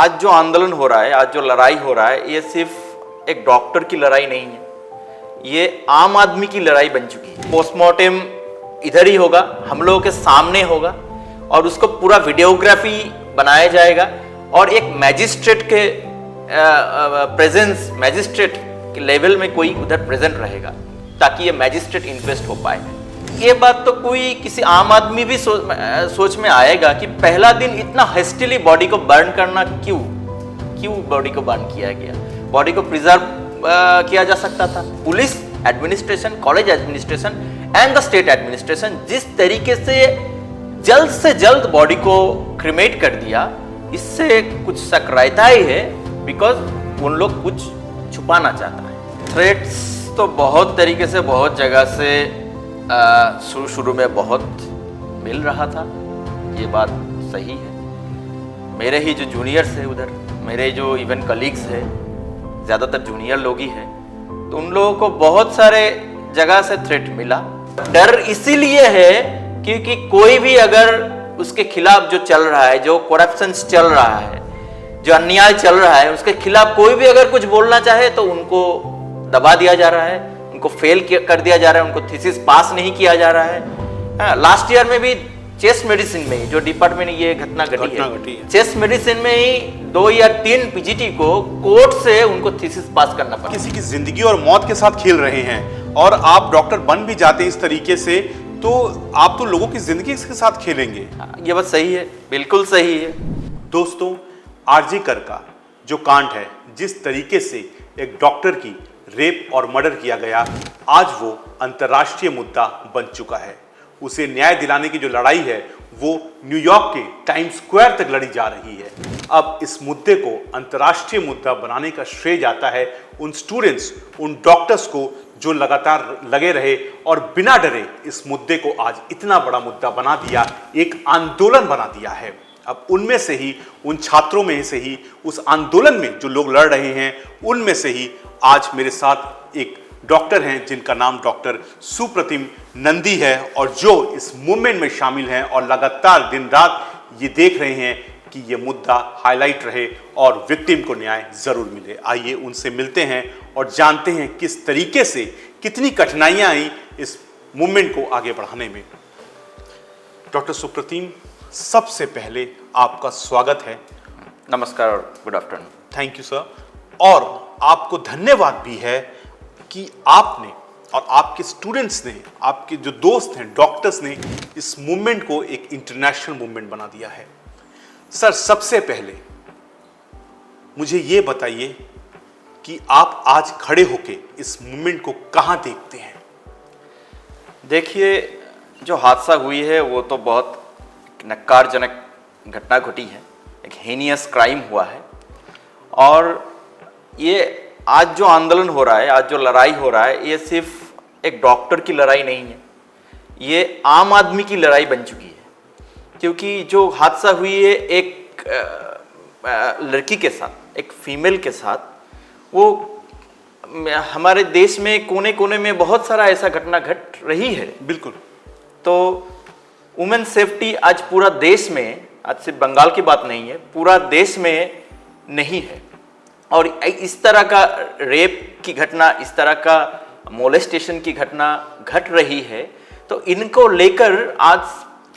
आज जो आंदोलन हो रहा है, आज जो लड़ाई हो रहा है, ये सिर्फ एक डॉक्टर की लड़ाई नहीं है, ये आम आदमी की लड़ाई बन चुकी है। पोस्टमार्टम इधर ही होगा, हम लोगों के सामने होगा और उसको पूरा वीडियोग्राफी बनाया जाएगा और एक मैजिस्ट्रेट के प्रेजेंस, मैजिस्ट्रेट के लेवल में कोई उधर प्रेजेंट रहेगा ताकि ये मैजिस्ट्रेट इन्वेस्ट हो पाए। ये बात तो कोई किसी आम आदमी भी सोच में आएगा कि पहला दिन इतना हेस्टिली बॉडी को बर्न करना क्यों बॉडी को बर्न किया गया। बॉडी को प्रिजर्व किया जा सकता था। Police administration, college administration and the state administration जिस तरीके से जल्द बॉडी को क्रिमेट कर दिया, इससे कुछ शक रहता ही है, बिकॉज उन लोग कुछ छुपाना चाहता है। थ्रेट्स तो बहुत तरीके से, बहुत जगह से शुरू में बहुत मिल रहा था, ये बात सही है। मेरे ही जो जूनियर्स है उधर, मेरे जो इवन कलीग्स है, ज़्यादातर जूनियर लोग ही है, तो उन लोगों को बहुत सारे जगह से थ्रेट मिला। डर इसीलिए है क्योंकि कोई भी अगर उसके खिलाफ जो चल रहा है, जो करप्शन चल रहा है, जो अन्याय चल रहा है, उसके खिलाफ कोई भी अगर कुछ बोलना चाहे तो उनको दबा दिया जा रहा है, उनको फेल कर दिया जा रहा है, उनको थीसिस पास नहीं किया जा रहा है। लास्ट ईयर में भी चेस्ट मेडिसिन में जो डिपार्टमेंट ये घटना घटी है, चेस्ट मेडिसिन में ही 2 या 3 पीजीटी को कोर्ट से उनको थीसिस पास करना पड़ा। किसी की जिंदगी और मौत के साथ खेल रहे हैं और आप डॉक्टर बन भी जाते हैं इस तरीके से, तो आप तो लोगों की जिंदगी के साथ खेलेंगे। ये बात सही है, बिल्कुल सही है। दोस्तों, आरजी कर का जो कांड है, जिस तरीके से एक डॉक्टर की रेप और मर्डर किया गया, आज वो अंतर्राष्ट्रीय मुद्दा बन चुका है। उसे न्याय दिलाने की जो लड़ाई है वो न्यूयॉर्क के टाइम्स स्क्वायर तक लड़ी जा रही है। अब इस मुद्दे को अंतर्राष्ट्रीय मुद्दा बनाने का श्रेय जाता है उन स्टूडेंट्स, उन डॉक्टर्स को जो लगातार लगे रहे और बिना डरे इस मुद्दे को आज इतना बड़ा मुद्दा बना दिया, एक आंदोलन बना दिया है। अब उनमें से ही, उन छात्रों में से ही, उस आंदोलन में जो लोग लड़ रहे हैं, उनमें से ही आज मेरे साथ एक डॉक्टर हैं जिनका नाम डॉक्टर सुप्रतिम नंदी है और जो इस मूवमेंट में शामिल हैं और लगातार दिन रात ये देख रहे हैं कि ये मुद्दा हाईलाइट रहे और विक्टिम को न्याय जरूर मिले। आइए उनसे मिलते हैं और जानते हैं किस तरीके से, कितनी कठिनाइयां आई इस मूवमेंट को आगे बढ़ाने में। डॉक्टर सुप्रतिम, सबसे पहले आपका स्वागत है। नमस्कार, good afternoon. Thank you sir. और आपको धन्यवाद भी है कि आपने और आपके स्टूडेंट्स ने, आपके जो दोस्त हैं डॉक्टर्स ने इस मूवमेंट को एक इंटरनेशनल मूवमेंट बना दिया है। सर, सबसे पहले मुझे ये बताइए कि आप आज खड़े होके इस मूवमेंट को कहां देखते हैं? देखिए, जो हादसा हुई है वो तो बहुत नक्कारजनक घटना घटी है, एक हेनियस क्राइम हुआ है। और ये आज जो आंदोलन हो रहा है, आज जो लड़ाई हो रहा है, ये सिर्फ एक डॉक्टर की लड़ाई नहीं है, ये आम आदमी की लड़ाई बन चुकी है। क्योंकि जो हादसा हुई है एक लड़की के साथ, एक फीमेल के साथ, वो हमारे देश में कोने कोने में बहुत सारा ऐसा घटना घट रही है। बिल्कुल। तो वुमेन सेफ्टी आज पूरा देश में, आज सिर्फ बंगाल की बात नहीं है, पूरा देश में नहीं है। और इस तरह का रेप की घटना, इस तरह का मोलेस्टेशन की घटना घट रही है, तो इनको लेकर आज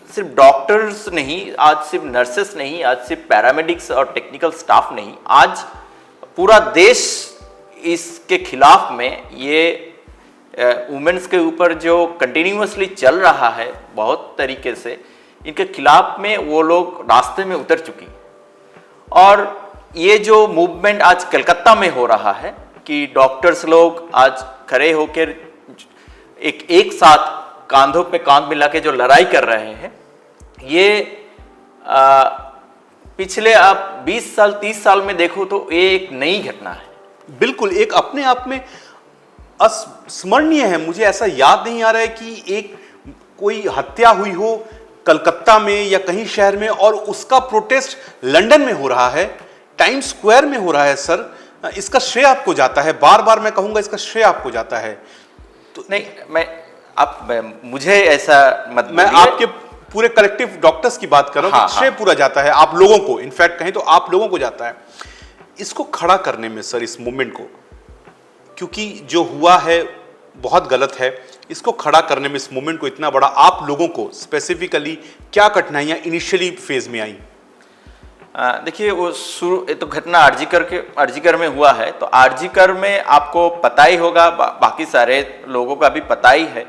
सिर्फ डॉक्टर्स नहीं, आज सिर्फ नर्सेस नहीं, आज सिर्फ पैरामेडिक्स और टेक्निकल स्टाफ नहीं, आज पूरा देश इसके खिलाफ में, ये वुमेन्स के ऊपर जो कंटिन्यूअसली चल रहा है बहुत तरीके से, इनके खिलाफ में वो लोग रास्ते में उतर चुकी। और ये जो मूवमेंट आज कलकत्ता में हो रहा है कि डॉक्टर्स लोग आज खड़े होकर एक साथ कांधों पे कांध मिला के जो लड़ाई कर रहे हैं, ये पिछले आप 20 साल 30 साल में देखो तो ये एक नई घटना है। बिल्कुल, एक अपने आप में अस्मरणीय है। मुझे ऐसा याद नहीं आ रहा है कि एक कोई हत्या हुई हो कलकत्ता में या कहीं शहर में और उसका प्रोटेस्ट लंदन में हो रहा है, टाइम्स स्क्वायर में हो रहा है। सर, इसका श्रेय आपको जाता है, बार बार मैं कहूंगा इसका श्रेय आपको जाता है। तो नहीं, मुझे ऐसा मत, मैं आपके पूरे कलेक्टिव डॉक्टर्स की बात कर रहा हूं हाँ, कि श्रेय पूरा जाता है आप लोगों को, इनफैक्ट कहें तो आप लोगों को जाता है इसको खड़ा करने में सर, इस मूवमेंट को, क्योंकि जो हुआ है बहुत गलत है, इसको खड़ा करने में, इस मूवमेंट को इतना बड़ा, आप लोगों को स्पेसिफिकली क्या कठिनाइयां इनिशियली फेज में आई? देखिए वो ये तो घटना आरजीकर में हुआ है, तो आरजीकर में आपको पता ही होगा, बाकी सारे लोगों का भी पता ही है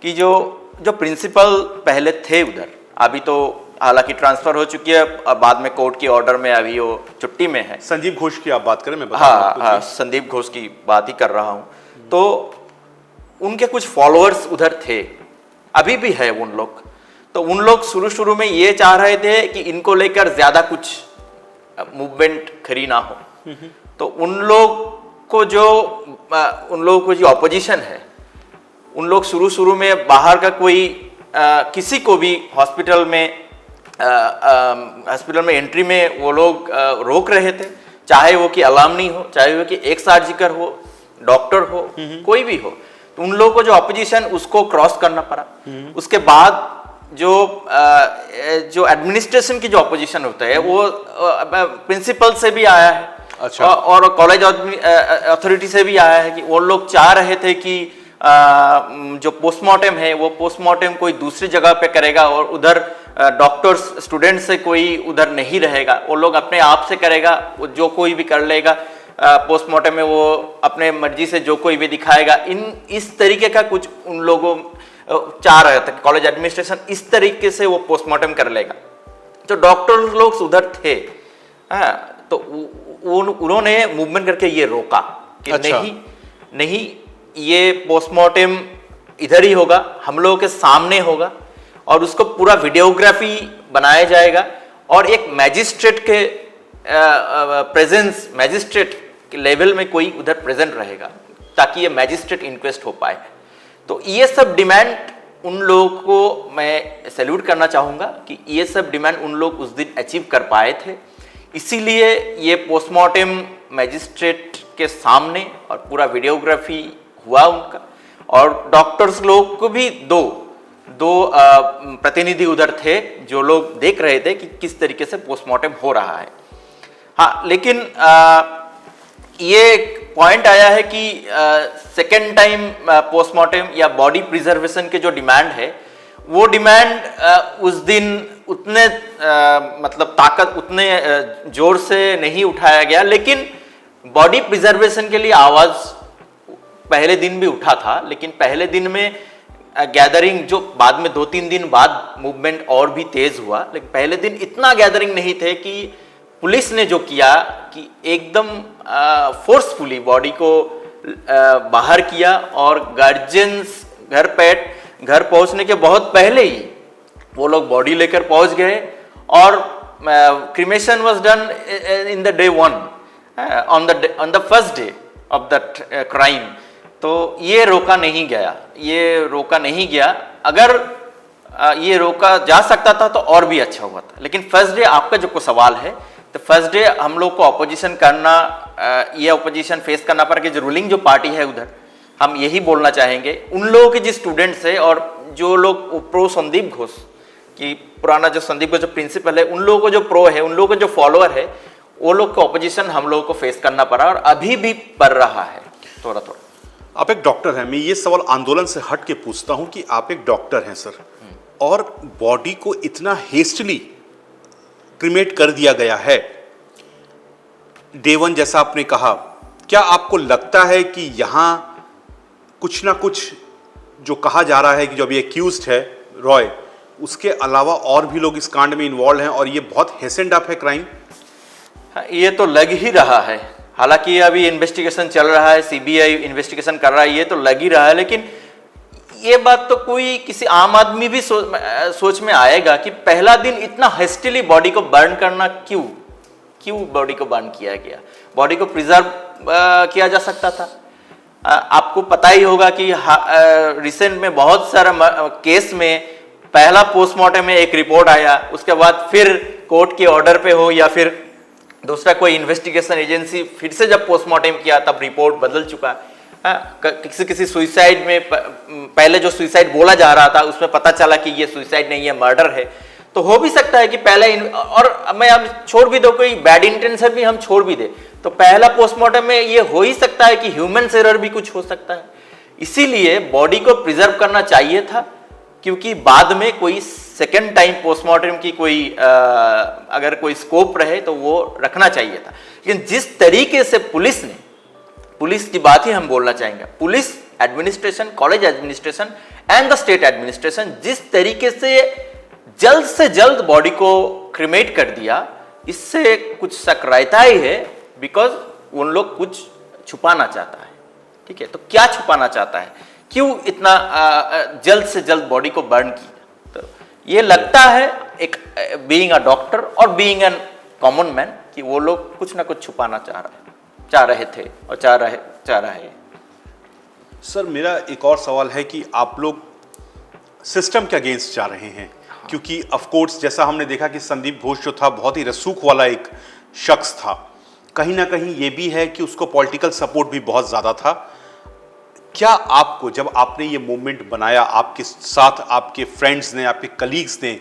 कि जो प्रिंसिपल पहले थे उधर, अभी तो हालांकि ट्रांसफर हो चुकी है, बाद में कोर्ट के ऑर्डर में अभी वो छुट्टी में है। संजीव घोष की आप बात करें, मैं हाँ, संदीप घोष की बात ही कर रहा हूँ। तो उनके कुछ फॉलोअर्स उधर थे, अभी भी है उन लोग। तो उन लोग शुरू में ये चाह रहे थे कि इनको लेकर ज्यादा कुछ मूवमेंट खड़ी ना हो। तो उन लोगों को जो ऑपोजिशन है, उन लोग शुरू में बाहर का कोई किसी को भी हॉस्पिटल में एंट्री में वो लोग रोक रहे थे, चाहे वो कि अलामनी हो, चाहे वो कि एक्स आरजीकर हो, डॉक्टर हो, कोई भी हो। तो उन लोगों को जो ऑपोजिशन उसको क्रॉस करना पड़ा। उसके बाद जो एडमिनिस्ट्रेशन की जो ऑपोजिशन होता है वो प्रिंसिपल से भी आया है। अच्छा। और कॉलेज अथॉरिटी से भी आया है कि वो लोग चाह रहे थे कि जो पोस्टमार्टम है वो पोस्टमार्टम कोई दूसरी जगह पे करेगा और उधर डॉक्टर्स स्टूडेंट से कोई उधर नहीं रहेगा, वो लोग अपने आप से करेगा, वो जो कोई भी कर लेगा। पोस्टमार्टम में वो अपने मर्जी से जो कोई भी दिखाएगा, इस तरीके का कुछ उन लोगों चाह रहे थे। कॉलेज एडमिनिस्ट्रेशन इस तरीके से वो पोस्टमार्टम कर लेगा। तो डॉक्टर लोग उधर थे, तो उन्होंने मूवमेंट करके ये रोका कि अच्छा। नहीं ये पोस्टमार्टम इधर ही होगा, हम लोगों के सामने होगा और उसको पूरा वीडियोग्राफी बनाया जाएगा और एक मैजिस्ट्रेट के मैजिस्ट्रेट के लेवल में कोई उधर प्रेजेंट रहेगा ताकि ये मैजिस्ट्रेट इंक्वेस्ट हो पाए। तो ये सब डिमांड उन लोगों को मैं सैल्यूट करना चाहूँगा कि ये सब डिमांड उन लोग उस दिन अचीव कर पाए थे। इसीलिए ये पोस्टमार्टम मैजिस्ट्रेट के सामने और पूरा वीडियोग्राफी हुआ उनका। और डॉक्टर्स लोग को भी दो प्रतिनिधि उधर थे जो लोग देख रहे थे कि किस तरीके से पोस्टमार्टम हो रहा है। हाँ, लेकिन ये पॉइंट आया है कि सेकेंड टाइम पोस्टमार्टम या बॉडी प्रिजर्वेशन के जो डिमांड है वो डिमांड उस दिन उतने उतने जोर से नहीं उठाया गया, लेकिन बॉडी प्रिजर्वेशन के लिए आवाज पहले दिन भी उठा था। लेकिन पहले दिन में गैदरिंग जो बाद में 2-3 दिन बाद मूवमेंट और भी तेज हुआ, लेकिन पहले दिन इतना गैदरिंग नहीं थे कि पुलिस ने जो किया कि एकदम फोर्सफुली बॉडी को बाहर किया और गार्जियंस घर पहुंचने के बहुत पहले ही वो लोग बॉडी लेकर पहुंच गए और cremation was done in the day 1 on the first day of the crime. तो ये रोका नहीं गया। अगर ये रोका जा सकता था तो और भी अच्छा हुआ था। लेकिन फर्स्ट डे आपका जो सवाल है, तो फर्स्ट डे हम लोग को अपोजिशन करना, ये अपोजिशन फेस करना पड़ा कि जो रूलिंग जो पार्टी है उधर, हम यही बोलना चाहेंगे उन लोगों के जो स्टूडेंट्स है और जो लोग प्रो संदीप घोष कि पुराना जो संदीप घोष जो प्रिंसिपल है, उन लोगों को जो प्रो है, उन लोगों को जो फॉलोअर है, वो लोग को अपोजिशन हम लोगों को फेस करना पड़ा और अभी भी पड़ रहा है थोड़ा। आप एक डॉक्टर हैं, मैं ये सवाल आंदोलन से हट के पूछता हूं कि आप एक डॉक्टर हैं सर, और बॉडी को इतना हेस्टली क्रिमेट कर दिया गया है डे 1 जैसा आपने कहा, क्या आपको लगता है कि यहां कुछ ना कुछ जो कहा जा रहा है कि जो अभी एक्यूज्ड है रॉय, उसके अलावा और भी लोग इस कांड में इन्वॉल्व हैं और ये बहुत हेसेंड अप है क्राइम? ये तो लग ही रहा है, हालांकि अभी इन्वेस्टिगेशन चल रहा है, सीबीआई इन्वेस्टिगेशन कर रहा है, ये तो लग ही रहा है। लेकिन ये बात तो कोई किसी आम आदमी भी सोच में आएगा कि पहला दिन इतना हेस्टिली बॉडी को बर्न करना क्यों बॉडी को बर्न किया गया? बॉडी को प्रिजर्व किया जा सकता था। आपको पता ही होगा कि रिसेंट में बहुत सारा केस में पहला पोस्टमार्टम में एक रिपोर्ट आया, उसके बाद फिर कोर्ट के ऑर्डर पे हो या फिर दूसरा कोई इन्वेस्टिगेशन एजेंसी फिर से जब पोस्टमार्टम किया तब रिपोर्ट बदल चुका। किसी सुइसाइड में पहले जो सुइसाइड बोला जा रहा था उसमें पता चला कि ये सुइसाइड नहीं है, मर्डर है, तो हो भी सकता है कि पहले और मैं अब छोड़ भी दो, कोई बैड इंटेंशन भी हम छोड़ भी दे तो पहला पोस्टमार्टम में ये हो ही सकता है कि ह्यूमन एरर भी कुछ हो सकता है। इसीलिए बॉडी को प्रिजर्व करना चाहिए था, क्योंकि बाद में कोई सेकेंड टाइम पोस्टमार्टम की कोई अगर कोई स्कोप रहे तो वो रखना चाहिए था। लेकिन जिस तरीके से पुलिस की बात ही हम बोलना चाहेंगे, police administration, college administration and the state administration जिस तरीके से जल्द बॉडी को क्रिमेट कर दिया, इससे कुछ शक रहता ही है, बिकॉज उन लोग कुछ छुपाना चाहता है। ठीक है, तो क्या छुपाना चाहता है, क्यों इतना जल्द से जल्द बॉडी को बर्न किया? तो ये लगता है एक बीइंग अ डॉक्टर और बीइंग एन कॉमन मैन कि वो लोग कुछ ना कुछ छुपाना चाह रहे थे और चाह रहे हैं। सर, मेरा एक और सवाल है कि आप लोग सिस्टम के अगेंस्ट जा रहे हैं, क्योंकि ऑफ कोर्स जैसा हमने देखा कि संदीप घोष जो था बहुत ही रसूख वाला एक शख्स था, कहीं ना कहीं ये भी है कि उसको पॉलिटिकल सपोर्ट भी बहुत ज़्यादा था। क्या आपको, जब आपने ये मूवमेंट बनाया, आपके साथ आपके फ्रेंड्स ने, आपके कलीग्स ने,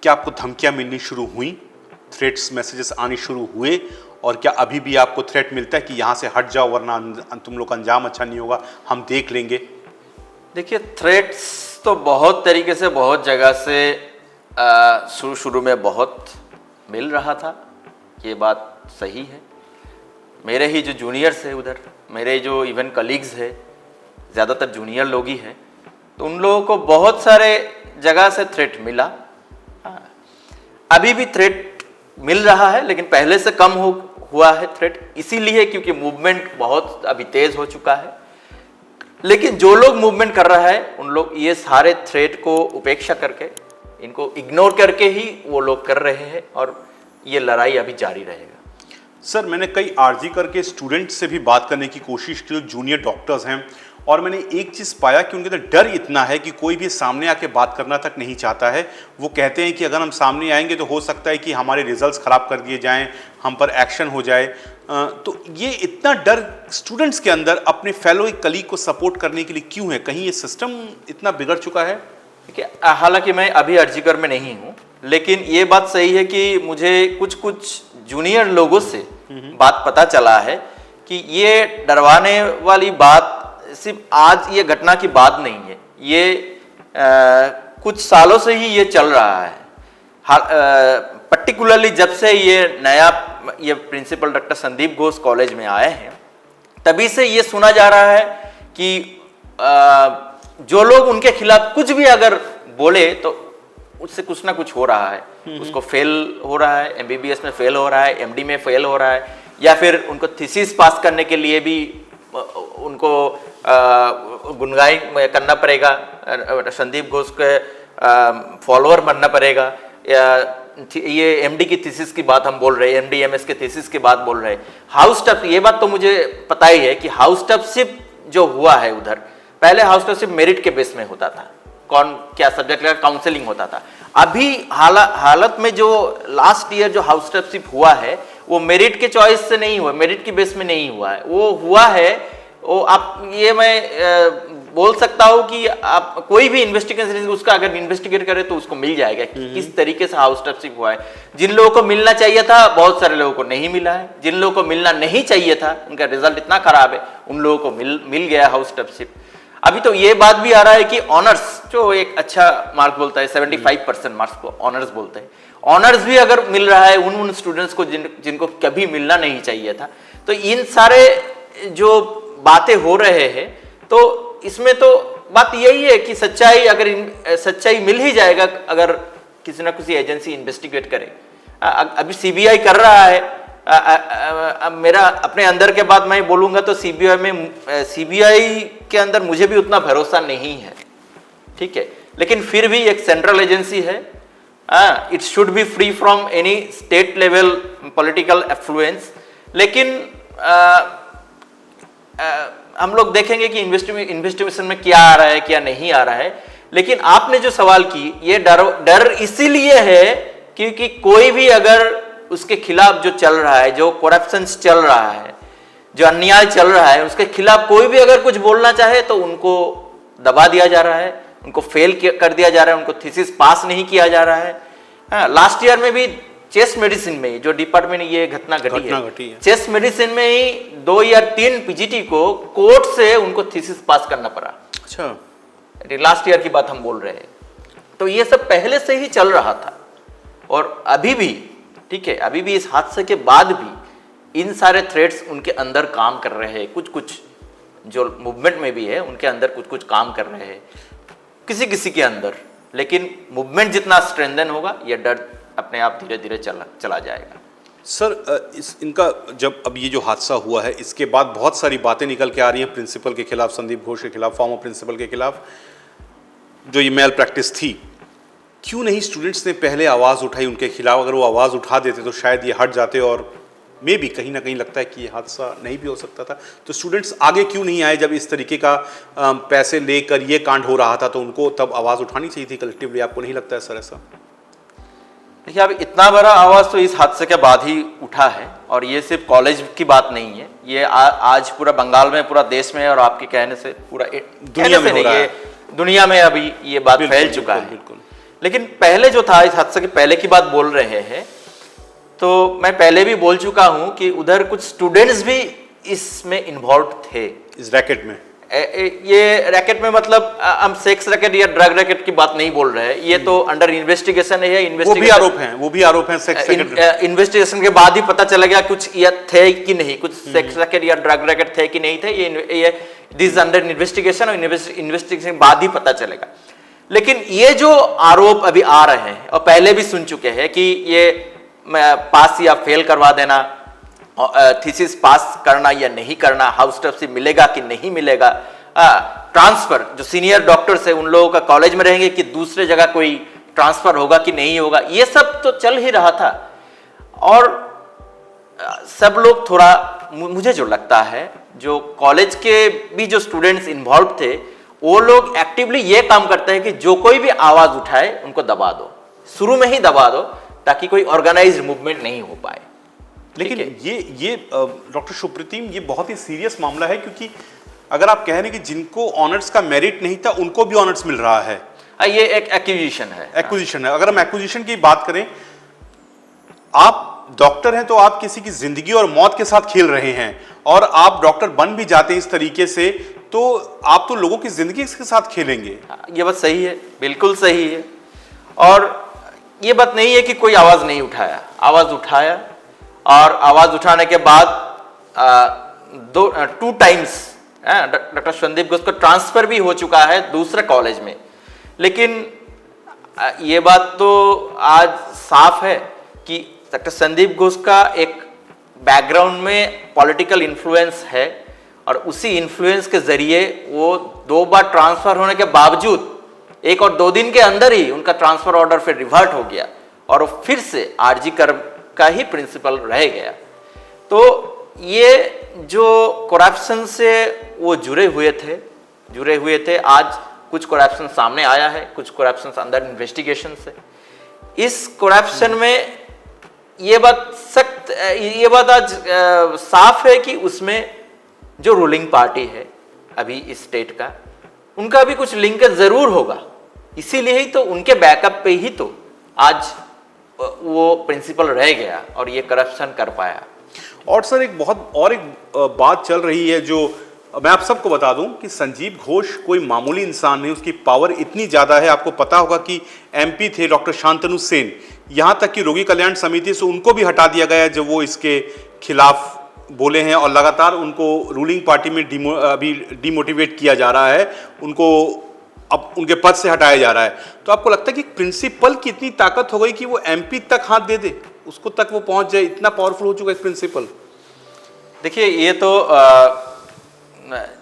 क्या आपको धमकियां मिलनी शुरू हुई, थ्रेट्स मैसेजेस आने शुरू हुए, और क्या अभी भी आपको थ्रेट मिलता है कि यहाँ से हट जाओ वरना तुम लोग का अंजाम अच्छा नहीं होगा, हम देख लेंगे? देखिए, थ्रेट्स तो बहुत तरीके से, बहुत जगह से शुरू में बहुत मिल रहा था, ये बात सही है। मेरे ही जो जूनियर्स है उधर, मेरे जो इवन कलीग्स है, ज़्यादातर जूनियर लोग ही हैं, तो उन लोगों को बहुत सारे जगह से थ्रेट मिला। अभी भी थ्रेट मिल रहा है, लेकिन पहले से कम हुआ है थ्रेट, इसीलिए क्योंकि मूवमेंट बहुत अभी तेज हो चुका है। लेकिन जो लोग मूवमेंट कर रहा है उन लोग ये सारे थ्रेट को उपेक्षा करके, इनको इग्नोर करके ही वो लोग कर रहे हैं, और ये लड़ाई अभी जारी रहेगा। सर, मैंने कई आरजी करके स्टूडेंट से भी बात करने की कोशिश की जो जूनियर डॉक्टर्स हैं, और मैंने एक चीज़ पाया कि उनके अंदर डर इतना है कि कोई भी सामने आके बात करना तक नहीं चाहता है। वो कहते हैं कि अगर हम सामने आएंगे तो हो सकता है कि हमारे रिजल्ट्स ख़राब कर दिए जाएं, हम पर एक्शन हो जाए। तो ये इतना डर स्टूडेंट्स के अंदर अपने फेलो कलीग को सपोर्ट करने के लिए क्यों है? कहीं ये सिस्टम इतना बिगड़ चुका है? ठीक है, हालांकि मैं अभी अर्जीकर में नहीं हूँ, लेकिन ये बात सही है कि मुझे कुछ जूनियर लोगों से बात पता चला है कि ये डरवाने वाली बात सिर्फ आज ये घटना की बात नहीं है, ये कुछ सालों से ही ये चल रहा है। पर्टिकुलरली जब से ये principal doctor Sandip Ghosh college में आए हैं, तभी से ये सुना जा रहा है कि जो लोग उनके खिलाफ कुछ भी अगर बोले तो उससे कुछ ना कुछ हो रहा है। उसको फेल हो रहा है, एमबीबीएस में फेल हो रहा है, एमडी में फेल हो रहा है, या फिर उनको थीसिस पास करने के लिए भी उनको गुनगाई करना पड़ेगा, संदीप घोष के फॉलोअर बनना पड़ेगा, या ये एमडी की थीसिस की बात हम बोल रहे हैं, एमडी एमएस के थीसिस की बात बोल रहे हैं। हाउस टफ, ये बात तो मुझे पता ही है कि हाउस टफशिप जो हुआ है उधर, पहले हाउस टफशिप मेरिट के बेस में होता था, कौन क्या सब्जेक्ट का काउंसलिंग होता था। अभी हालत में जो लास्ट ईयर जो हाउस टफशिप हुआ है वो मेरिट के चॉइस से नहीं हुआ, मेरिट की बेस में नहीं हुआ है, वो हुआ है वो आप ये मैं बोल सकता हूँ कि आप कोई भी इन्वेस्टिगेशन उसका अगर इन्वेस्टिगेट करें तो उसको मिल जाएगा कि किस तरीके से हाउस टफशिप हुआ है। जिन लोगों को मिलना चाहिए था बहुत सारे लोगों को नहीं मिला है, जिन लोगों को मिलना नहीं चाहिए था उनका रिजल्ट इतना खराब है उन लोगों को मिल गया हाउस टफशिप। अभी तो ये बात भी आ रहा है कि ऑनर्स जो एक अच्छा मार्क बोलता है, 75% मार्क्स को ऑनर्स बोलते हैं, ऑनर्स भी अगर मिल रहा है उन स्टूडेंट्स को जिनको कभी मिलना नहीं चाहिए था। तो इन सारे जो बातें हो रहे हैं, तो इसमें तो बात यही है कि सच्चाई अगर सच्चाई मिल ही जाएगा अगर किसी ना किसी एजेंसी इन्वेस्टिगेट करे। अभी सीबीआई कर रहा है, मेरा अपने अंदर के बात मैं बोलूंगा तो सीबीआई के अंदर मुझे भी उतना भरोसा नहीं है, ठीक है, लेकिन फिर भी एक सेंट्रल एजेंसी है, it should be free from any state level political affluence. लेकिन हम लोग देखेंगे कि इन्वेस्टिगेशन में क्या आ रहा है क्या नहीं आ रहा है। लेकिन आपने जो सवाल की, ये डर इसीलिए है क्योंकि कोई भी अगर उसके खिलाफ जो चल रहा है, जो करप्शन चल रहा है, जो अन्याय चल रहा है उसके खिलाफ कोई भी अगर कुछ बोलना चाहे तो उनको दबा दिया जा रहा है, उनको कर दिया जा रहा है, उनको थीसिस पास नहीं किया जा रहा है। लास्ट ईयर में भी चेस्ट मेडिसिन में ही जो डिपार्टमेंट ये घटना घटी है, चेस्ट मेडिसिन में ही 2 या 3 पीजीटी को कोर्ट से उनको थीसिस पास करना पड़ा। अच्छा, लास्ट ईयर की बात हम बोल रहे हैं। तो ये सब पहले से ही चल रहा था और अभी भी, ठीक है, अभी भी इस हादसे के बाद भी इन सारे थ्रेड्स उनके अंदर काम कर रहे हैं। कुछ कुछ जो मूवमेंट में भी है उनके अंदर कुछ कुछ काम कर रहे हैं, किसी किसी के अंदर। लेकिन मूवमेंट जितना स्ट्रेंथन होगा ये डर अपने आप धीरे धीरे चला जाएगा। सर, इनका जब अब ये जो हादसा हुआ है इसके बाद बहुत सारी बातें निकल के आ रही हैं प्रिंसिपल के खिलाफ, संदीप घोष के खिलाफ, फॉर्मर प्रिंसिपल के खिलाफ, जो ये मेल प्रैक्टिस थी। क्यों नहीं स्टूडेंट्स ने पहले आवाज़ उठाई उनके खिलाफ? अगर वो आवाज़ उठा देते तो शायद ये हट जाते और मे भी कहीं ना कहीं लगता है कि ये हादसा नहीं भी हो सकता था। तो स्टूडेंट्स आगे क्यों नहीं आए? जब इस तरीके का पैसे लेकर ये कांड हो रहा था तो उनको तब आवाज़ उठानी चाहिए थी कलेक्टिवली। आपको नहीं लगता है सर ऐसा? देखिए, अब इतना बड़ा आवाज़ तो इस हादसे के बाद ही उठा है और ये सिर्फ कॉलेज की बात नहीं है, ये आज पूरा बंगाल में, पूरा देश में और आपके कहने से पूरा दुनिया में नहीं है, दुनिया में अभी ये बात फैल चुका है। बिल्कुल। लेकिन पहले जो था, इस हादसे के पहले की बात बोल रहे हैं, तो मैं पहले भी बोल चुका हूं कि उधर कुछ स्टूडेंट्स भी इसमें इन्वॉल्व थे, इस रैकेट में। ये रैकेट में मतलब हम सेक्स रैकेट या ड्रग रैकेट की बात नहीं बोल रहे हैं, ये तो अंडर इन्वेस्टिगेशन है। वो भी आरोप हैं सेक्स रैकेट। इन्वेस्टिगेशन के बाद ही पता चलेगा कुछ ये थे कि नहीं, कुछ सेक्स रैकेट या ड्रग रैकेट थे कि नहीं थे। ये दिस अंडर इन्वेस्टिगेशन और इन्वेस्टिगेशन के बाद ही पता चलेगा। लेकिन ये जो आरोप अभी आ रहे हैं और पहले भी सुन चुके हैं कि ये पास या फेल करवा देना, थीसिस पास करना या नहीं करना, हाउस टफ से मिलेगा कि नहीं मिलेगा, ट्रांसफर जो सीनियर डॉक्टर्स है उन लोगों का कॉलेज में रहेंगे कि दूसरे जगह कोई ट्रांसफर होगा कि नहीं होगा, ये सब तो चल ही रहा था। और सब लोग थोड़ा, मुझे जो लगता है, जो कॉलेज के भी जो स्टूडेंट्स इन्वॉल्व थे वो लोग एक्टिवली ये काम करते हैं कि जो कोई भी आवाज उठाए उनको दबा दो, शुरू में ही दबा दो, ताकि कोई ऑर्गेनाइज्ड मूवमेंट नहीं हो पाए। लेकिन ये डॉक्टर सुप्रीतिम, ये बहुत ही सीरियस मामला है, क्योंकि अगर आप कह रहे हैं कि जिनको ऑनर्स का मेरिट नहीं था उनको भी ऑनर्स मिल रहा है, ये एक एक्विजिशन है। अगर हम एक्विजिशन की बात करें, आप डॉक्टर हैं तो आप किसी की जिंदगी और मौत के साथ खेल रहे हैं, और आप डॉक्टर बन भी जाते हैं इस तरीके से, तो आप तो लोगों की जिंदगी के साथ खेलेंगे। ये बात सही है, बिल्कुल सही है। और ये बात नहीं है कि कोई आवाज नहीं उठाया, आवाज उठाया, और आवाज उठाने के बाद 2 टाइम्स डॉक्टर संदीप घोष को ट्रांसफर भी हो चुका है दूसरे कॉलेज में। लेकिन ये बात तो आज साफ है कि डॉक्टर संदीप घोष का एक बैकग्राउंड में पॉलिटिकल इन्फ्लुएंस है, और उसी इन्फ्लुएंस के जरिए वो 2 बार ट्रांसफर होने के बावजूद 1 और 2 दिन के अंदर ही उनका ट्रांसफर ऑर्डर फिर रिवर्ट हो गया और वो फिर से आरजी कर का ही प्रिंसिपल रह गया। तो ये जो करप्शन से वो जुड़े हुए थे, आज कुछ करप्शन सामने आया है, कुछ करप्शन अंदर इन्वेस्टिगेशन से। इस करप्शन में ये बात आज साफ है कि उसमें जो रूलिंग पार्टी है अभी इस स्टेट का, उनका भी कुछ लिंक जरूर होगा। इसीलिए ही तो उनके बैकअप पे ही तो आज वो प्रिंसिपल रह गया और ये करप्शन कर पाया। और सर, एक बात चल रही है, जो मैं आप सबको बता दूं कि संजीव घोष कोई मामूली इंसान नहीं, उसकी पावर इतनी ज़्यादा है। आपको पता होगा कि एमपी थे डॉक्टर शांतनु सेन, यहाँ तक कि रोगी कल्याण समिति से उनको भी हटा दिया गया जब वो इसके खिलाफ बोले हैं, और लगातार उनको रूलिंग पार्टी में अभी डिमोटिवेट किया जा रहा है, उनको अब उनके पद से हटाया जा रहा है। तो आपको लगता है कि प्रिंसिपल की इतनी ताकत हो गई कि वो एमपी तक हाथ दे दे, उसको तक वो पहुंच जाए, इतना पावरफुल हो चुका है प्रिंसिपल? देखिए, ये तो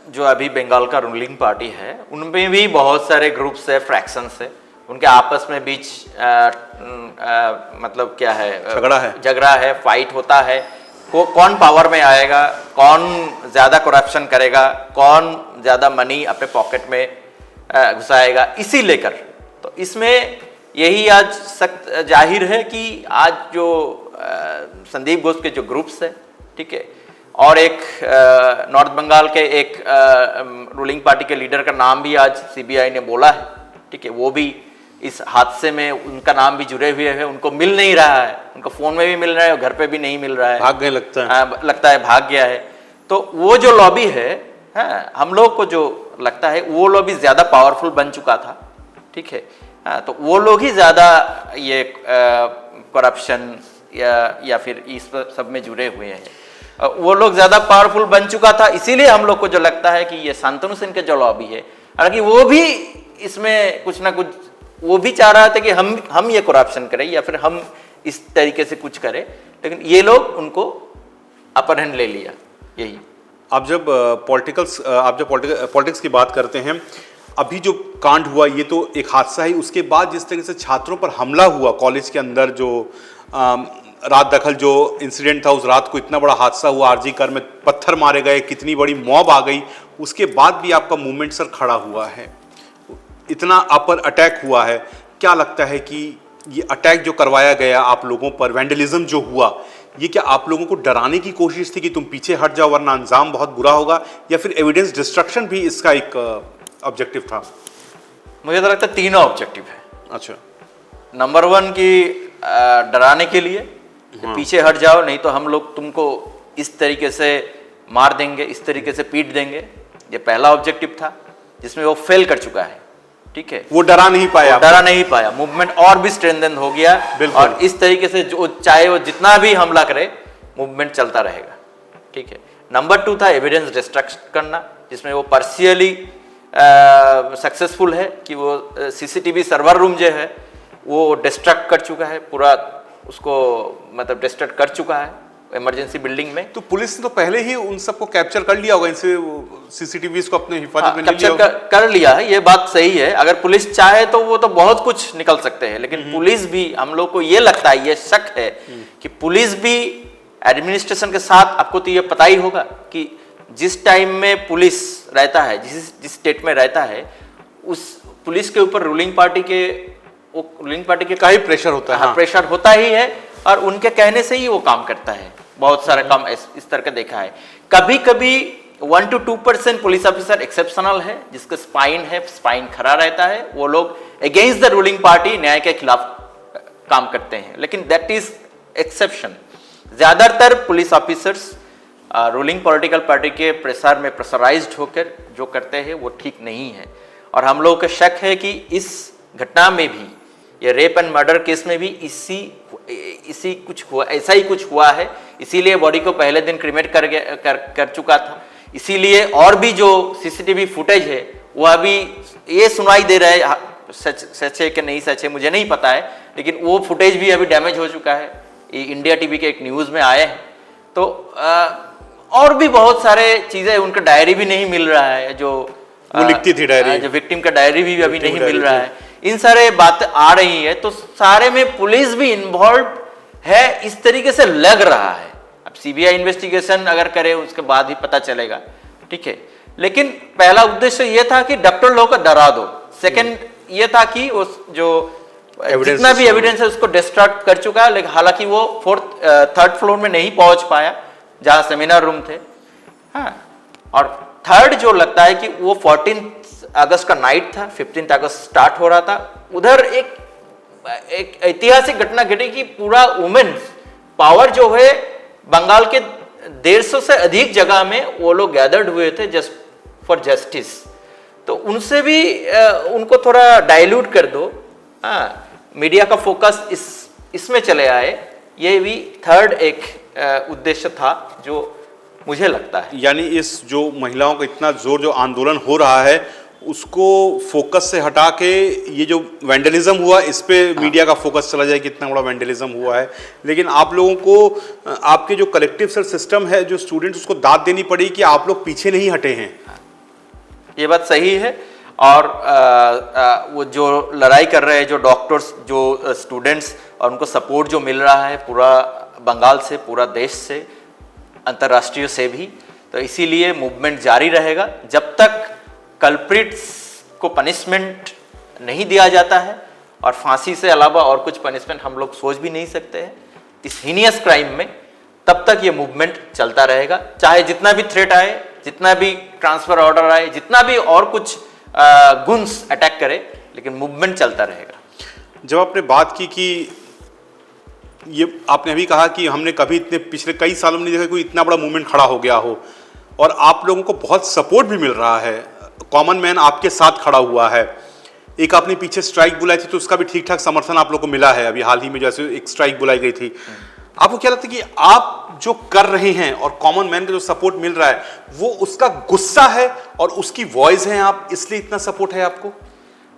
जो अभी बंगाल का रूलिंग पार्टी है उनमें भी बहुत सारे ग्रुप्स है, फ्रैक्शंस है, उनके आपस में बीच मतलब क्या है, झगड़ा है, फाइट होता है। कौन पावर में आएगा, कौन ज्यादा करप्शन करेगा, कौन ज्यादा मनी अपने पॉकेट में घुसाएगा, इसी लेकर। तो इसमें यही आज सख्त जाहिर है कि आज जो संदीप घोष के जो ग्रुप्स है, ठीक है, और एक नॉर्थ बंगाल के एक रूलिंग पार्टी के लीडर का नाम भी आज सीबीआई ने बोला है, ठीक है, वो भी इस हादसे में उनका नाम भी जुड़े हुए हैं, उनको मिल नहीं रहा है, उनको फोन में भी मिल रहा है और घर पे भी नहीं मिल रहा है, भाग गए लगता है भाग गया है। तो वो जो लॉबी है, हम लोग को जो लगता है वो लॉबी ज्यादा पावरफुल बन चुका था, ठीक है, तो वो लोग ही ज्यादा ये करप्शन या फिर इस सब में जुड़े हुए हैं, वो लोग ज्यादा पावरफुल बन चुका था, इसीलिए हम लोग को जो लगता है कि ये शांतनु सेन के जो लॉबी है, हालांकि वो भी इसमें कुछ ना कुछ वो भी चाह रहा था कि हम ये करप्शन करें या फिर हम इस तरीके से कुछ करें, लेकिन ये लोग उनको अपर हैंड ले लिया। यही आप जब पॉलिटिक्स की बात करते हैं, अभी जो कांड हुआ ये तो एक हादसा है, उसके बाद जिस तरह से छात्रों पर हमला हुआ कॉलेज के अंदर, जो रात दखल जो इंसिडेंट था, उस रात को इतना बड़ा हादसा हुआ, आरजी कर में पत्थर मारे गए, कितनी बड़ी मॉब आ गई, उसके बाद भी आपका मूवमेंट सर खड़ा हुआ है, इतना अपर अटैक हुआ है, क्या लगता है कि ये अटैक जो करवाया गया आप लोगों पर, वैंडलिज्म जो हुआ, ये क्या आप लोगों को डराने की कोशिश थी कि तुम पीछे हट जाओ वरना अंजाम बहुत बुरा होगा, या फिर एविडेंस डिस्ट्रक्शन भी इसका एक ऑब्जेक्टिव था? मुझे तो लगता है तीनों ऑब्जेक्टिव है। अच्छा, नंबर 1 की डराने के लिए, पीछे हट जाओ नहीं तो हम लोग तुमको इस तरीके से मार देंगे, इस तरीके से पीट देंगे, ये पहला ऑब्जेक्टिव था जिसमें वो फेल कर चुका है, ठीक है, वो डरा नहीं पाया, मूवमेंट और भी स्ट्रेंथन हो गया, और इस तरीके से जो चाहे वो जितना भी हमला करे मूवमेंट चलता रहेगा, ठीक है। नंबर 2 था एविडेंस डिस्ट्रक्ट करना, जिसमें वो पार्शियली सक्सेसफुल है कि वो सीसीटीवी सर्वर रूम जो है वो डिस्ट्रक्ट कर चुका है, पूरा उसको मतलब डिस्ट्रक्ट कर चुका है इमरजेंसी बिल्डिंग में। तो पुलिस ने तो पहले ही उन सबको कैप्चर कर लिया होगा, इनसे सीसीटीवीज को अपने हिफाजत में ले लिया होगा। कर लिया है, ये बात सही है, अगर पुलिस चाहे तो वो तो बहुत कुछ निकल सकते हैं, लेकिन पुलिस भी, हम लोग को ये लगता है, ये शक है कि पुलिस भी एडमिनिस्ट्रेशन के साथ, आपको तो ये पता ही होगा कि जिस टाइम में पुलिस रहता है, जिस स्टेट में रहता है, उस पुलिस के ऊपर रूलिंग पार्टी के का ही प्रेशर होता है, प्रेशर होता ही है, और उनके कहने से ही वो काम करता है। बहुत सारे काम इस तरह का देखा है। कभी कभी 1 to 2% पुलिस ऑफिसर एक्सेप्शनल है, जिसका स्पाइन खड़ा रहता है, वो लोग अगेंस्ट द रूलिंग पार्टी, न्याय के खिलाफ काम करते हैं, लेकिन दैट इज एक्सेप्शन। ज्यादातर police officers ruling political party के प्रेशर में प्रेशराइज्ड होकर जो करते हैं वो ठीक नहीं है, और हम लोगों का शक है कि इस घटना में भी, ये रेप एंड मर्डर केस में भी ऐसा ही कुछ हुआ है, इसीलिए बॉडी को पहले दिन क्रिमेट कर चुका था, इसीलिए और भी जो सीसीटीवी फुटेज है वो अभी ये सुनाई दे रहा है, सच है कि नहीं सच है मुझे नहीं पता है, लेकिन वो फुटेज भी अभी डैमेज हो चुका है, ये इंडिया टीवी के एक न्यूज़ में आए हैं। तो और भी बहुत सारे चीज़ें, उनका डायरी भी नहीं मिल रहा है, जो वो लिखती थी डायरी, जो विक्टिम का डायरी भी अभी नहीं मिल रहा है, इन सारे बातें आ रही है, तो सारे में पुलिस भी इन्वॉल्व है इस तरीके से लग रहा है। अब सीबीआई इन्वेस्टिगेशन अगर करे उसके बाद ही पता चलेगा, ठीक है, लेकिन पहला उद्देश्य ये था कि डॉक्टर लोगों को डरा दो, सेकंड ये था कि उस जो जितना भी एविडेंस है उसको डिस्ट्रैक्ट कर चुका है, लेकिन हालांकि वो 3rd फ्लोर में नहीं पहुंच पाया जहां सेमिनार रूम थे, हाँ, और थर्ड जो लगता है कि वो 14 अगस्त का नाइट था, 15 अगस्त स्टार्ट हो रहा था, उधर एक ऐतिहासिक घटना घटी कि पूरा वुमेन्स पावर जो है बंगाल के 150 से अधिक जगह में वो लोग गैदर्ड हुए थे जस्ट फॉर जस्टिस, तो उनसे भी उनको थोड़ा डाइल्यूट कर दो, हाँ, मीडिया का फोकस इसमें चले आए, ये भी थर्ड एक उद्देश्य था जो मुझे लगता है। यानी इस जो महिलाओं का इतना जोर जो आंदोलन हो रहा है उसको फोकस से हटा के ये जो वैंडलिज्म हुआ इस पे मीडिया का फोकस चला जाए कि इतना बड़ा वैंडलिज्म हुआ है, लेकिन आप लोगों को आपके जो कलेक्टिव सर सिस्टम है, जो स्टूडेंट्स, उसको दाद देनी पड़ी कि आप लोग पीछे नहीं हटे हैं। ये बात सही है, और वो जो लड़ाई कर रहे हैं, जो डॉक्टर्स, जो स्टूडेंट्स, और उनको सपोर्ट जो मिल रहा है पूरा बंगाल से, पूरा देश से, अंतर्राष्ट्रीय से भी, तो इसीलिए मूवमेंट जारी रहेगा जब तक कल्प्रिट्स को पनिशमेंट नहीं दिया जाता है, और फांसी से अलावा और कुछ पनिशमेंट हम लोग सोच भी नहीं सकते हैं इस हीनियस क्राइम में, तब तक ये मूवमेंट चलता रहेगा, चाहे जितना भी थ्रेट आए, जितना भी ट्रांसफर ऑर्डर आए, जितना भी और कुछ गुन्स अटैक करे, लेकिन मूवमेंट चलता रहेगा। जब आपने बात की कि ये आपने अभी कहा कि हमने कभी इतने पिछले कई सालों में नहीं देखा कोई इतना बड़ा मूवमेंट खड़ा हो गया हो, और आप लोगों को बहुत सपोर्ट भी मिल रहा है, कॉमन मैन आपके साथ खड़ा हुआ है। एक आपने पीछे स्ट्राइक बुलाई थी तो उसका भी ठीक ठाक समर्थन आप लोगों को मिला है, अभी हाल ही में जैसे एक स्ट्राइक बुलाई गई थी। आपको क्या लगता है कि आप जो कर रहे हैं और कॉमन मैन का जो सपोर्ट मिल रहा है वो उसका गुस्सा है और उसकी वॉइस है, आप इसलिए इतना सपोर्ट है आपको?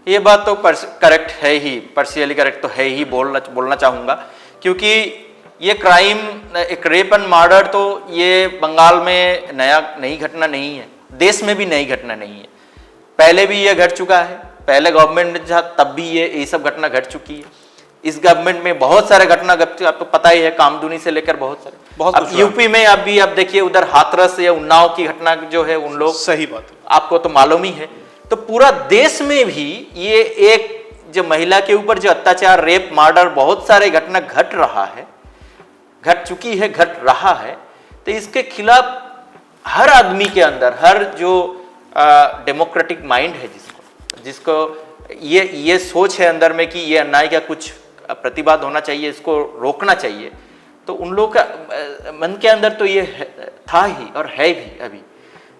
ये बात तो करेक्ट है ही, पार्शियली करेक्ट तो है ही, बोलना चाहूँगा, क्योंकि ये क्राइम, एक रेप एंड मर्डर तो ये बंगाल में नई घटना नहीं है, देश में भी नई घटना नहीं है। पहले भी ये घट चुका है, पहले गवर्नमेंट में था तब भी ये सब घटना घट चुकी है। इस गवर्नमेंट में बहुत सारे घटना घट, आपको पता ही है, कामदुनी से लेकर बहुत सारे। अब यूपी में अभी आप देखिए, उधर हाथरस या उन्नाव की घटना जो है, उन लोग, सही बात है, आपको तो मालूम ही है। तो पूरा देश में भी ये एक जो महिला के ऊपर जो अत्याचार, रेप, मर्डर, बहुत सारे घटना घट रहा है, घट चुकी है, घट रहा है। तो इसके खिलाफ हर आदमी के अंदर, हर जो डेमोक्रेटिक माइंड है, जिसको ये सोच है अंदर में कि ये अन्याय का कुछ प्रतिवाद होना चाहिए, इसको रोकना चाहिए, तो उन लोग का मन के अंदर तो ये था ही और है भी अभी।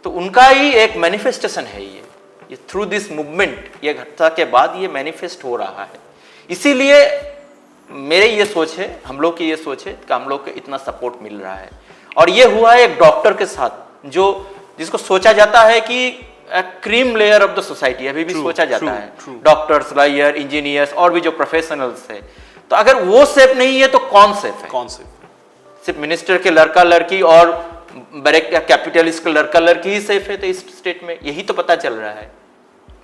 तो उनका ही एक मैनिफेस्टेशन है ये थ्रू दिस मूवमेंट, ये घटना के बाद ये मैनिफेस्ट हो रहा है। इसीलिए मेरे ये सोच है, हम लोग की ये सोच है कि हम लोग को इतना सपोर्ट मिल रहा है। और ये हुआ है एक डॉक्टर के साथ, जिसको सोचा जाता है कि cream layer of the society अभी भी सोचा जाता है, डॉक्टर्स, लॉयर, इंजीनियर्स और भी जो प्रोफेशनल्स है। तो अगर वो सेफ नहीं है तो कौन सेफ है? कौन सेफ? सिर्फ मिनिस्टर के लड़का लड़की और बड़े कैपिटलिस्ट के लड़का लड़की ही सेफ है? तो इस स्टेट में यही तो पता चल रहा है।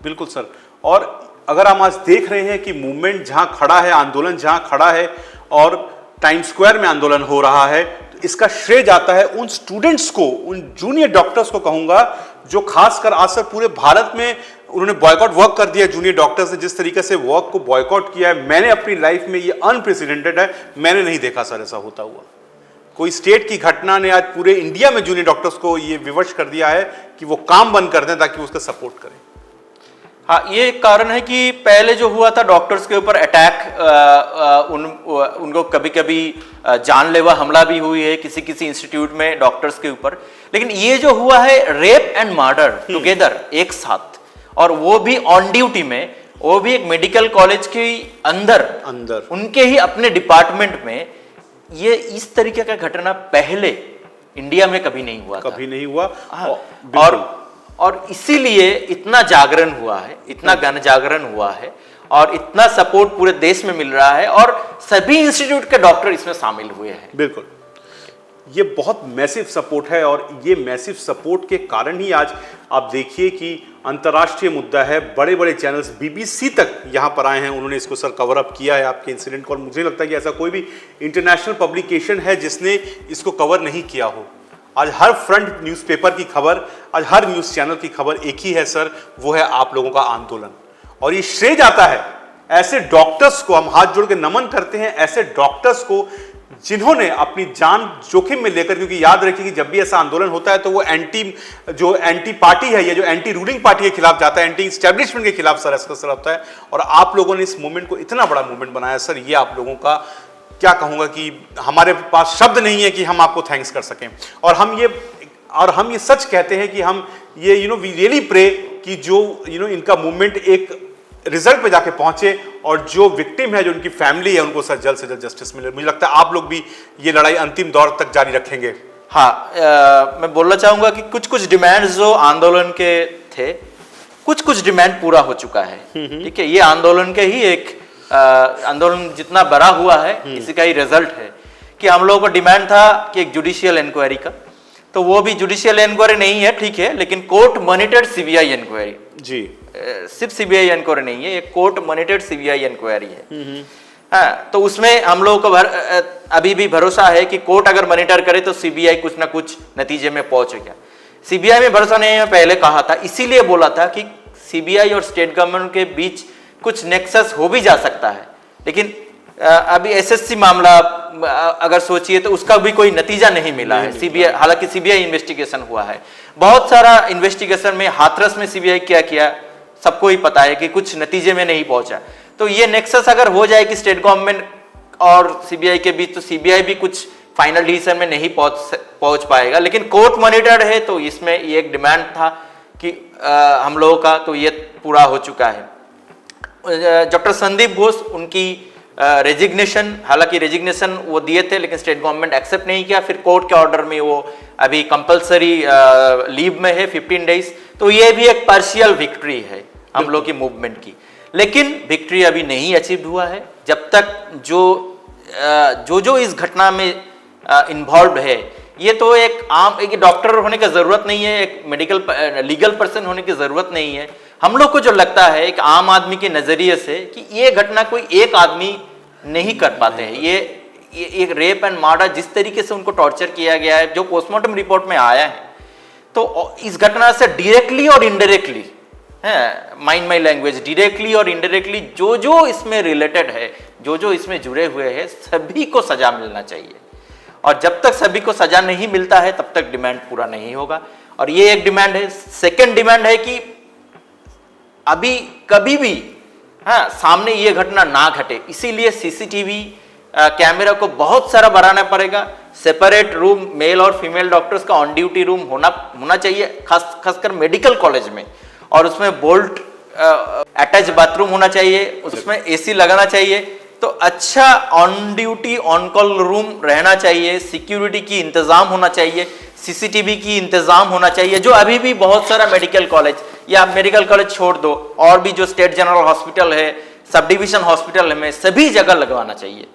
बिल्कुल सर। और अगर हम आज देख रहे हैं कि मूवमेंट जहां खड़ा है, आंदोलन जहां खड़ा है और टाइम स्क्वायर में आंदोलन हो रहा है, तो इसका श्रेय जाता है उन स्टूडेंट्स को, उन जूनियर डॉक्टर्स को कहूंगा, जो खासकर आज सर पूरे भारत में उन्होंने बॉयकॉट वर्क कर दिया। जूनियर डॉक्टर्स ने जिस तरीके से वर्क को बॉयकॉट किया है, मैंने अपनी लाइफ में, ये अनप्रेसिडेंटेड है, मैंने नहीं देखा सर ऐसा होता हुआ। कोई स्टेट की घटना ने आज पूरे इंडिया में जूनियर डॉक्टर्स को ये विवश कर दिया है कि वो काम बंद कर दें ताकि वो उसका सपोर्ट करें। हाँ, ये एक कारण है कि पहले जो हुआ था डॉक्टर्स के ऊपर अटैक, उनको कभी कभी जानलेवा हमला भी हुई है किसी किसी इंस्टीट्यूट में डॉक्टर्स के ऊपर। लेकिन ये जो हुआ है रेप एंड मर्डर टुगेदर एक साथ, और वो भी ऑन ड्यूटी में, वो भी एक मेडिकल कॉलेज के अंदर उनके ही अपने डिपार्टमेंट में, ये इस तरीके का घटना पहले इंडिया में कभी नहीं हुआ, कभी नहीं हुआ। और इसीलिए इतना जागरण हुआ है, इतना गण जागरण हुआ है, और इतना सपोर्ट पूरे देश में मिल रहा है, और सभी इंस्टीट्यूट के डॉक्टर इसमें शामिल हुए हैं। बिल्कुल, ये बहुत मैसिव सपोर्ट है, और ये मैसिव सपोर्ट के कारण ही आज आप देखिए कि अंतर्राष्ट्रीय मुद्दा है। बड़े बड़े चैनल्स, बीबीसी तक यहाँ पर आए हैं, उन्होंने इसको सर कवर अप किया है आपके इंसिडेंट को, और मुझे लगता है कि ऐसा कोई भी इंटरनेशनल पब्लिकेशन है जिसने इसको कवर नहीं किया हो। आज हर फ्रंट न्यूज़पेपर की खबर, आज हर न्यूज़ चैनल की खबर एक ही है सर, वो है आप लोगों का आंदोलन। और ये श्रेय जाता है ऐसे डॉक्टर्स को, हम हाथ जोड़ के नमन करते हैं ऐसे डॉक्टर्स को जिन्होंने अपनी जान जोखिम में लेकर, क्योंकि याद रखिए कि जब भी ऐसा आंदोलन होता है तो वो एंटी पार्टी है, ये जो एंटी रूलिंग पार्टी के खिलाफ जाता है, एंटी स्टैब्लिशमेंट के खिलाफ सर ऐसा सर होता है। और आप लोगों ने इस मूवमेंट को इतना बड़ा मूवमेंट बनाया सर, ये आप लोगों का क्या कहूंगा कि हमारे पास शब्द नहीं है कि हम आपको थैंक्स कर सकें। और हम ये सच कहते हैं कि हम ये वी रियली प्रे कि जो इनका मूवमेंट एक रिजल्ट पे जाके पहुंचे, और जो विक्टिम है, जो उनकी फैमिली है, उनको सर जल्द से जल्द जस्टिस मिले। मुझे लगता है आप लोग भी ये लड़ाई अंतिम दौर तक जारी रखेंगे। हाँ, मैं बोलना चाहूंगा कि कुछ डिमांड्स जो आंदोलन के थे, कुछ डिमांड पूरा हो चुका है। ठीक है, ये आंदोलन के ही एक आंदोलन जितना बड़ा हुआ है, इसी का ही रिजल्ट है कि हम लोगों को डिमांड था कि एक जुडिशियल इंक्वायरी का, तो वो भी जुडिशियल इंक्वायरी नहीं है, ठीक है, लेकिन कोर्ट मॉनिटर्ड सीबीआई इंक्वायरी जी, सिर्फ सीबीआई इंक्वायरी नहीं है, ये कोर्ट मॉनिटर्ड सीबीआई इंक्वायरी है। हाँ, तो उसमें हम लोगों को अभी भी भरोसा है कि कोर्ट अगर मॉनिटर करे तो सीबीआई कुछ ना कुछ नतीजे में पहुंचेगा। सीबीआई में भरोसा नहीं है, पहले कहा था, इसीलिए बोला था कि सीबीआई और स्टेट गवर्नमेंट के बीच कुछ नेक्सस हो भी जा सकता है, लेकिन अभी एसएससी मामला अगर सोचिए तो उसका भी कोई नतीजा नहीं मिला है। सीबीआई, हालांकि सीबीआई इन्वेस्टिगेशन हुआ है, बहुत सारा इन्वेस्टिगेशन में हाथरस में सीबीआई क्या किया सबको ही पता है कि कुछ नतीजे में नहीं पहुंचा। तो ये नेक्सस अगर हो जाए कि स्टेट गवर्नमेंट और सीबीआई के बीच, तो सीबीआई भी कुछ फाइनल डिसीजन में नहीं पहुंच पाएगा। लेकिन कोर्ट मॉनिटर्ड है, तो इसमें ये एक डिमांड था कि हम लोगों का, तो ये पूरा हो चुका है। डॉक्टर संदीप घोष, उनकी रेजिग्नेशन, हालांकि रेजिग्नेशन वो दिए थे लेकिन स्टेट गवर्नमेंट एक्सेप्ट नहीं किया, फिर कोर्ट के ऑर्डर में वो अभी कंपलसरी लीव में है 15 डेज। तो ये भी एक पार्शियल विक्ट्री है हम लोग की मूवमेंट की, लेकिन विक्ट्री अभी नहीं अचीव हुआ है। जब तक जो इस घटना में इन्वॉल्व है, ये तो एक डॉक्टर होने की जरूरत नहीं है, एक लीगल पर्सन होने की जरूरत नहीं है। हम लोग को जो लगता है एक आम आदमी के नजरिए से कि ये घटना कोई एक आदमी नहीं कर पाते हैं। ये एक रेप एंड मर्डर, जिस तरीके से उनको टॉर्चर किया गया है, जो पोस्टमार्टम रिपोर्ट में आया है, तो इस घटना से डायरेक्टली और indirectly, mind my language, directly और इनडायरेक्टली जो इसमें रिलेटेड है, जो इसमें जुड़े हुए हैं, सभी को सजा मिलना चाहिए। और जब तक सभी को सजा नहीं मिलता है तब तक डिमांड पूरा नहीं होगा। और ये एक डिमांड है। सेकंड डिमांड है कि अभी कभी भी सामने ये घटना ना घटे, इसीलिए सीसीटीवी कैमरा को बहुत सारा बढ़ाना पड़ेगा। सेपरेट रूम मेल और फीमेल डॉक्टर्स का ऑन ड्यूटी रूम होना चाहिए, खासकर मेडिकल कॉलेज में, और उसमें बोल्ट अटैच बाथरूम होना चाहिए, उसमें एसी लगाना चाहिए। तो अच्छा on duty on call room रहना चाहिए, सिक्योरिटी की इंतजाम होना चाहिए, सीसीटीवी की इंतजाम होना चाहिए, जो अभी भी बहुत सारा मेडिकल कॉलेज, या मेडिकल कॉलेज छोड़ दो, और भी जो स्टेट जनरल हॉस्पिटल है, सब डिविजन हॉस्पिटल में, सभी जगह लगवाना चाहिए।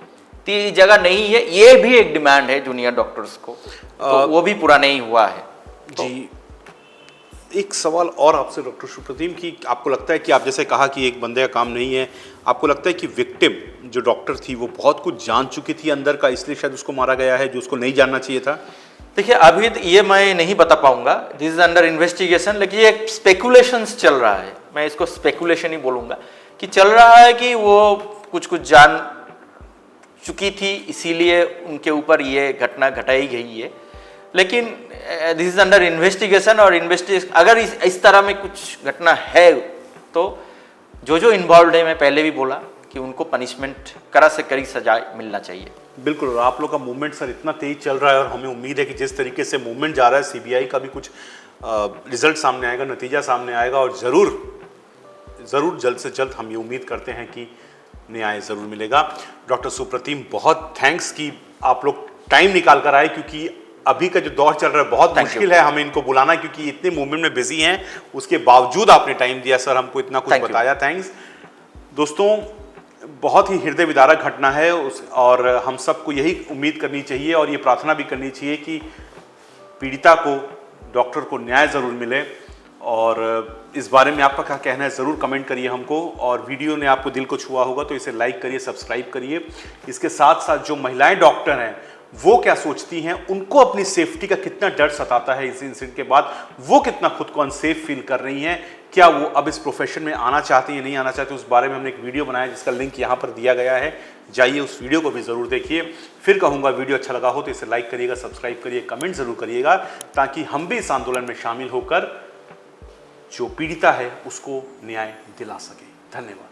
तो ये जगह नहीं है, ये भी एक डिमांड है जूनियर डॉक्टर्स को, तो वो भी पूरा नहीं हुआ है। जी, एक सवाल और आपसे डॉक्टर सुप्रतिम, की आपको लगता है कि आप जैसे कहा कि एक बंदे का काम नहीं है, आपको लगता है कि विक्टिम जो डॉक्टर थी वो बहुत कुछ जान चुकी थी अंदर का, इसलिए शायद उसको मारा गया है, जो उसको नहीं जानना चाहिए था? देखिए, अभी तो ये मैं नहीं बता पाऊंगा, दिस इज अंडर इन्वेस्टिगेशन, लेकिन ये स्पेकुलेशंस चल रहा है, मैं इसको स्पेकुलेशन ही बोलूंगा, कि चल रहा है कि वो कुछ जान चुकी थी, इसीलिए उनके ऊपर ये घटना घटाई गई है। लेकिन दिस इज अंडर इन्वेस्टिगेशन, और अगर इस तरह में कुछ घटना है तो जो इन्वॉल्व है, मैं पहले भी बोला कि उनको पनिशमेंट, कड़ा से कड़ी सजा मिलना चाहिए। बिल्कुल। और आप लोग का मूवमेंट सर इतना तेज चल रहा है, और हमें उम्मीद है कि जिस तरीके से मूवमेंट जा रहा है, सीबीआई का भी कुछ रिजल्ट सामने आएगा, नतीजा सामने आएगा, और ज़रूर जल्द से जल्द हम ये उम्मीद करते हैं कि न्याय ज़रूर मिलेगा। डॉक्टर सुप्रतिम, बहुत थैंक्स कि आप लोग टाइम निकाल कर आए, क्योंकि अभी का जो दौर चल रहा है बहुत मुश्किल है हमें इनको बुलाना, क्योंकि इतने मूवमेंट में बिजी हैं, उसके बावजूद आपने टाइम दिया सर, हमको इतना कुछ बताया, थैंक्स। दोस्तों, बहुत ही हृदय विदारक घटना है, और हम सबको यही उम्मीद करनी चाहिए और ये प्रार्थना भी करनी चाहिए कि पीड़िता को, डॉक्टर को न्याय ज़रूर मिले। और इस बारे में आपका क्या कहना है ज़रूर कमेंट करिए हमको, और वीडियो ने आपको दिल को छुआ होगा तो इसे लाइक करिए, सब्सक्राइब करिए। इसके साथ साथ जो महिलाएं डॉक्टर हैं वो क्या सोचती हैं, उनको अपनी सेफ्टी का कितना डर सताता है इस इंसिडेंट के बाद, वो कितना खुद को अनसेफ फील कर रही हैं, क्या वो अब इस प्रोफेशन में आना चाहती हैं, नहीं आना चाहती, उस बारे में हमने एक वीडियो बनाया जिसका लिंक यहाँ पर दिया गया है, जाइए उस वीडियो को भी ज़रूर देखिए। फिर कहूँगा, वीडियो अच्छा लगा हो तो इसे लाइक करिएगा, सब्सक्राइब करिए, कमेंट ज़रूर करिएगा, ताकि हम भी इस आंदोलन में शामिल होकर जो पीड़िता है उसको न्याय दिला सके। धन्यवाद।